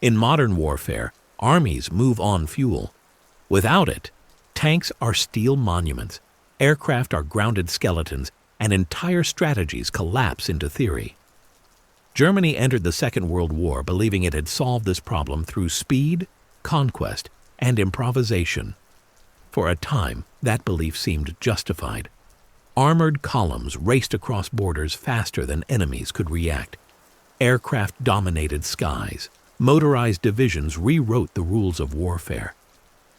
In modern warfare, armies move on fuel. Without it, tanks are steel monuments, aircraft are grounded skeletons, and entire strategies collapse into theory. Germany entered the Second World War believing it had solved this problem through speed, conquest, and improvisation. For a time, that belief seemed justified. Armored columns raced across borders faster than enemies could react. Aircraft dominated skies. Motorized divisions rewrote the rules of warfare.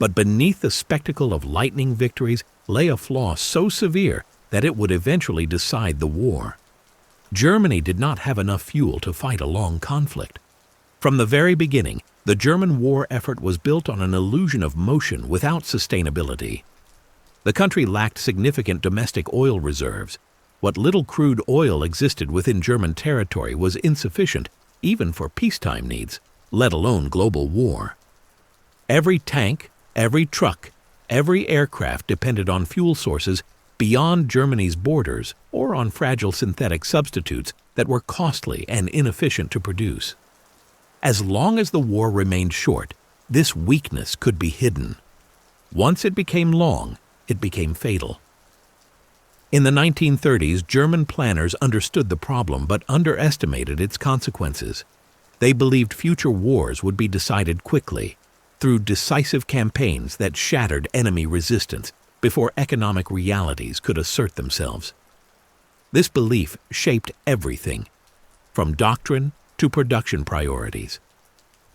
But beneath the spectacle of lightning victories lay a flaw so severe that it would eventually decide the war. Germany did not have enough fuel to fight a long conflict. From the very beginning, the German war effort was built on an illusion of motion without sustainability. The country lacked significant domestic oil reserves. What little crude oil existed within German territory was insufficient even for peacetime needs, let alone global war. Every tank, every truck, every aircraft depended on fuel sources beyond Germany's borders or on fragile synthetic substitutes that were costly and inefficient to produce. As long as the war remained short, this weakness could be hidden. Once it became long, it became fatal. In the 1930s, German planners understood the problem but underestimated its consequences. They believed future wars would be decided quickly, through decisive campaigns that shattered enemy resistance before economic realities could assert themselves. This belief shaped everything, from doctrine to production priorities.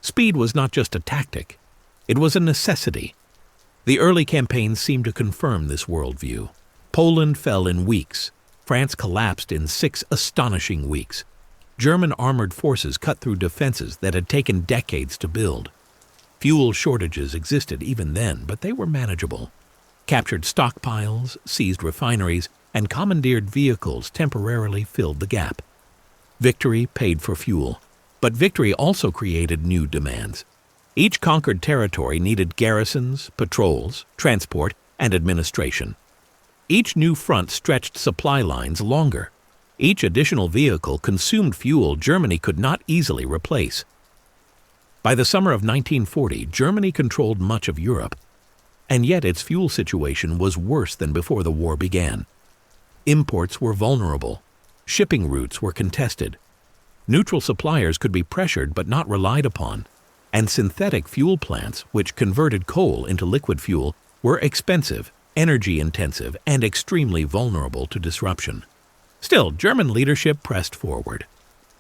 Speed was not just a tactic, it was a necessity. The early campaigns seemed to confirm this worldview. Poland fell in weeks. France collapsed in 6 astonishing weeks. German armored forces cut through defenses that had taken decades to build. Fuel shortages existed even then, but they were manageable. Captured stockpiles, seized refineries, and commandeered vehicles temporarily filled the gap. Victory paid for fuel, but victory also created new demands. Each conquered territory needed garrisons, patrols, transport, and administration. Each new front stretched supply lines longer. Each additional vehicle consumed fuel Germany could not easily replace. By the summer of 1940, Germany controlled much of Europe, and yet its fuel situation was worse than before the war began. Imports were vulnerable. Shipping routes were contested. Neutral suppliers could be pressured but not relied upon, and synthetic fuel plants, which converted coal into liquid fuel, were expensive, energy-intensive, and extremely vulnerable to disruption. Still, German leadership pressed forward.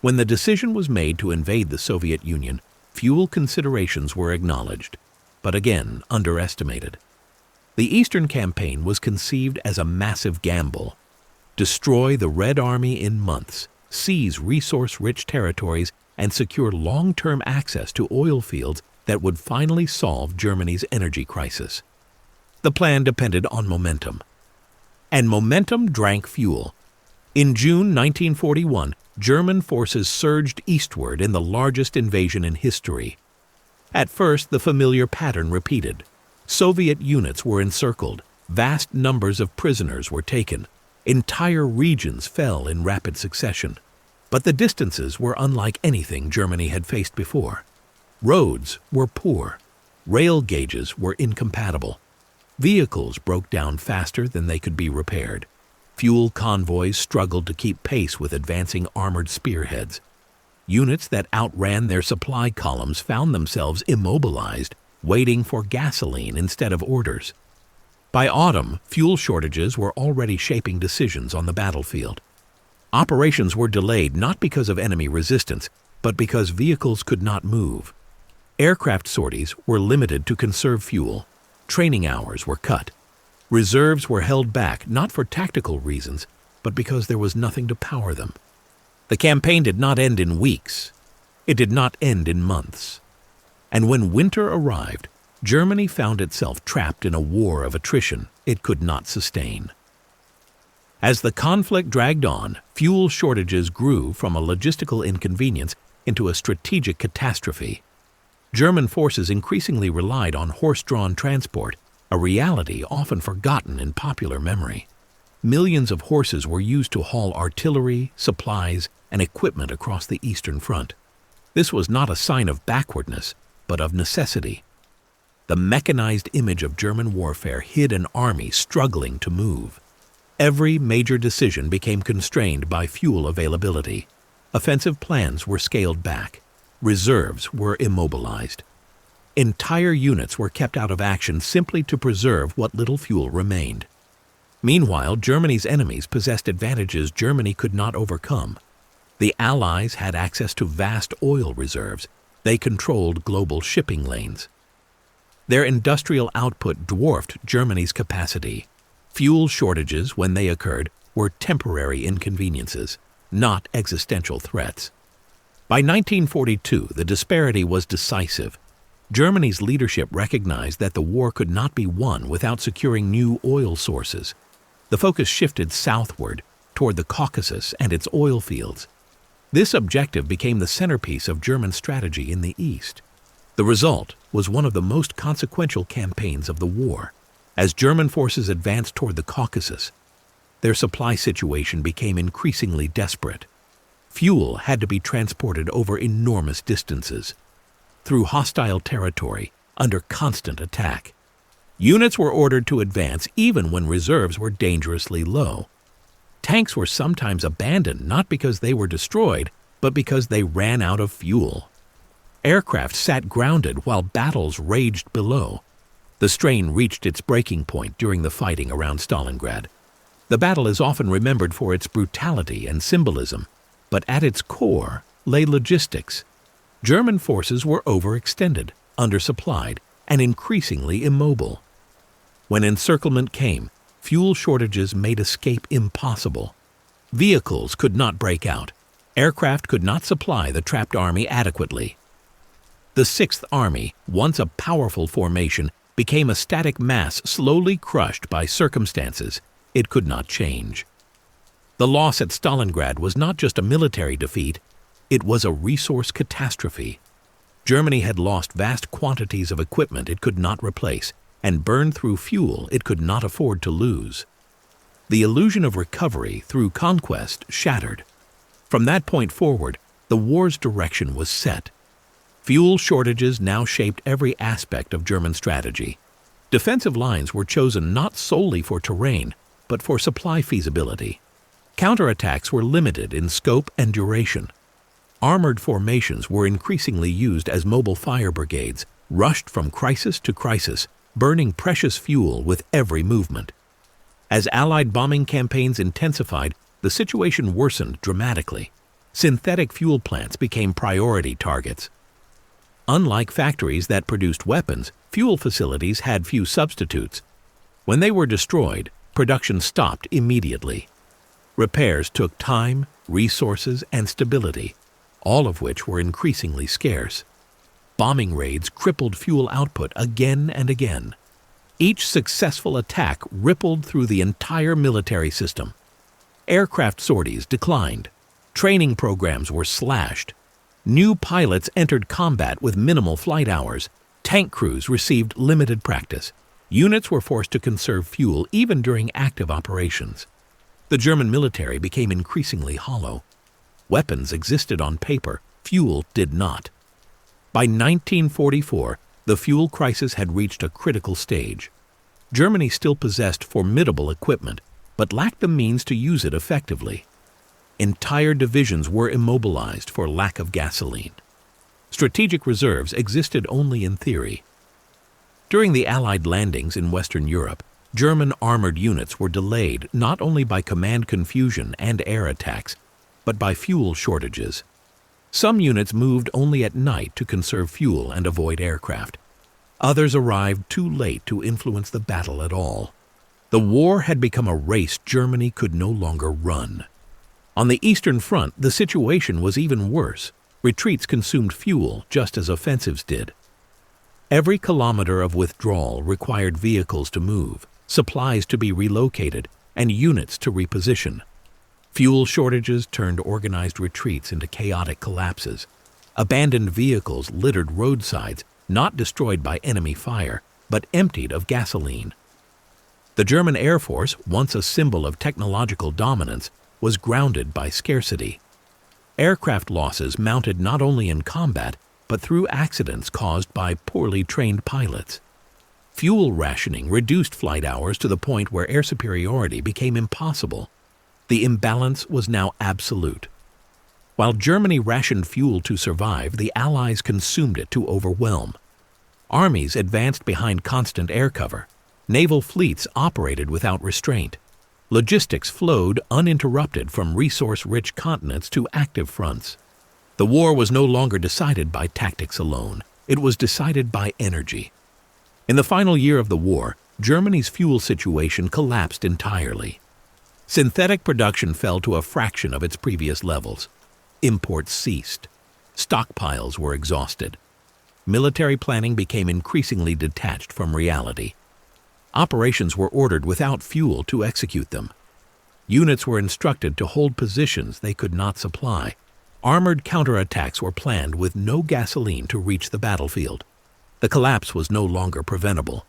When the decision was made to invade the Soviet Union, fuel considerations were acknowledged, but again underestimated. The Eastern Campaign was conceived as a massive gamble. Destroy the Red Army in months, seize resource-rich territories, and secure long-term access to oil fields that would finally solve Germany's energy crisis. The plan depended on momentum. And momentum drank fuel. In June 1941, German forces surged eastward in the largest invasion in history. At first, the familiar pattern repeated. Soviet units were encircled, vast numbers of prisoners were taken, entire regions fell in rapid succession. But the distances were unlike anything Germany had faced before. Roads were poor, rail gauges were incompatible. Vehicles broke down faster than they could be repaired. Fuel convoys struggled to keep pace with advancing armored spearheads. Units that outran their supply columns found themselves immobilized, waiting for gasoline instead of orders. By autumn, fuel shortages were already shaping decisions on the battlefield. Operations were delayed not because of enemy resistance, but because vehicles could not move. Aircraft sorties were limited to conserve fuel. Training hours were cut. Reserves were held back not for tactical reasons, but because there was nothing to power them. The campaign did not end in weeks. It did not end in months. And when winter arrived, Germany found itself trapped in a war of attrition it could not sustain. As the conflict dragged on, fuel shortages grew from a logistical inconvenience into a strategic catastrophe. German forces increasingly relied on horse-drawn transport, a reality often forgotten in popular memory. Millions of horses were used to haul artillery, supplies, and equipment across the Eastern Front. This was not a sign of backwardness, but of necessity. The mechanized image of German warfare hid an army struggling to move. Every major decision became constrained by fuel availability. Offensive plans were scaled back. Reserves were immobilized. Entire units were kept out of action simply to preserve what little fuel remained. Meanwhile, Germany's enemies possessed advantages Germany could not overcome. The Allies had access to vast oil reserves. They controlled global shipping lanes. Their industrial output dwarfed Germany's capacity. Fuel shortages, when they occurred, were temporary inconveniences, not existential threats. By 1942, the disparity was decisive. Germany's leadership recognized that the war could not be won without securing new oil sources. The focus shifted southward, toward the Caucasus and its oil fields. This objective became the centerpiece of German strategy in the East. The result was one of the most consequential campaigns of the war. As German forces advanced toward the Caucasus, their supply situation became increasingly desperate. Fuel had to be transported over enormous distances, through hostile territory, under constant attack. Units were ordered to advance even when reserves were dangerously low. Tanks were sometimes abandoned not because they were destroyed, but because they ran out of fuel. Aircraft sat grounded while battles raged below. The strain reached its breaking point during the fighting around Stalingrad. The battle is often remembered for its brutality and symbolism, but at its core lay logistics. German forces were overextended, undersupplied, and increasingly immobile. When encirclement came, fuel shortages made escape impossible. Vehicles could not break out. Aircraft could not supply the trapped army adequately. The Sixth Army, once a powerful formation, became a static mass slowly crushed by circumstances it could not change. The loss at Stalingrad was not just a military defeat, it was a resource catastrophe. Germany had lost vast quantities of equipment it could not replace, and burned through fuel it could not afford to lose. The illusion of recovery through conquest shattered. From that point forward, the war's direction was set. Fuel shortages now shaped every aspect of German strategy. Defensive lines were chosen not solely for terrain, but for supply feasibility. Counterattacks were limited in scope and duration. Armored formations were increasingly used as mobile fire brigades, rushed from crisis to crisis, burning precious fuel with every movement. As Allied bombing campaigns intensified, the situation worsened dramatically. Synthetic fuel plants became priority targets. Unlike factories that produced weapons, fuel facilities had few substitutes. When they were destroyed, production stopped immediately. Repairs took time, resources, and stability, all of which were increasingly scarce. Bombing raids crippled fuel output again and again. Each successful attack rippled through the entire military system. Aircraft sorties declined. Training programs were slashed. New pilots entered combat with minimal flight hours. Tank crews received limited practice. Units were forced to conserve fuel even during active operations. The German military became increasingly hollow. Weapons existed on paper, fuel did not. By 1944, the fuel crisis had reached a critical stage. Germany still possessed formidable equipment, but lacked the means to use it effectively. Entire divisions were immobilized for lack of gasoline. Strategic reserves existed only in theory. During the Allied landings in Western Europe, German armored units were delayed not only by command confusion and air attacks, but by fuel shortages. Some units moved only at night to conserve fuel and avoid aircraft. Others arrived too late to influence the battle at all. The war had become a race Germany could no longer run. On the Eastern Front, the situation was even worse. Retreats consumed fuel just as offensives did. Every kilometer of withdrawal required vehicles to move, supplies to be relocated, and units to reposition. Fuel shortages turned organized retreats into chaotic collapses. Abandoned vehicles littered roadsides, not destroyed by enemy fire, but emptied of gasoline. The German Air Force, once a symbol of technological dominance, was grounded by scarcity. Aircraft losses mounted not only in combat, but through accidents caused by poorly trained pilots. Fuel rationing reduced flight hours to the point where air superiority became impossible. The imbalance was now absolute. While Germany rationed fuel to survive, the Allies consumed it to overwhelm. Armies advanced behind constant air cover. Naval fleets operated without restraint. Logistics flowed uninterrupted from resource-rich continents to active fronts. The war was no longer decided by tactics alone. It was decided by energy. In the final year of the war, Germany's fuel situation collapsed entirely. Synthetic production fell to a fraction of its previous levels. Imports ceased. Stockpiles were exhausted. Military planning became increasingly detached from reality. Operations were ordered without fuel to execute them. Units were instructed to hold positions they could not supply. Armored counterattacks were planned with no gasoline to reach the battlefield. The collapse was no longer preventable.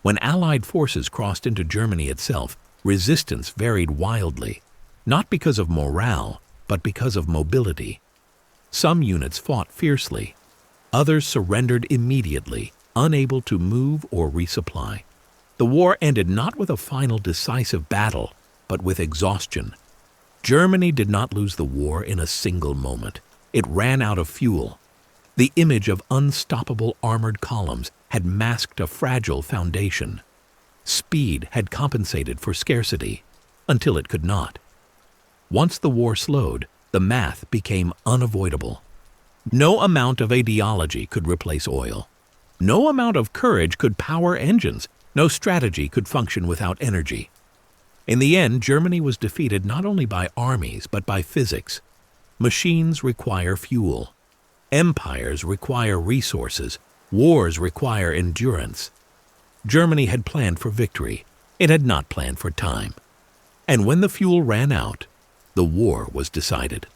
When Allied forces crossed into Germany itself, resistance varied wildly, not because of morale, but because of mobility. Some units fought fiercely. Others surrendered immediately, unable to move or resupply. The war ended not with a final decisive battle, but with exhaustion. Germany did not lose the war in a single moment. It ran out of fuel. The image of unstoppable armored columns had masked a fragile foundation. Speed had compensated for scarcity, until it could not. Once the war slowed, the math became unavoidable. No amount of ideology could replace oil. No amount of courage could power engines. No strategy could function without energy. In the end, Germany was defeated not only by armies, but by physics. Machines require fuel. Empires require resources. Wars require endurance. Germany had planned for victory. It had not planned for time. And when the fuel ran out, the war was decided.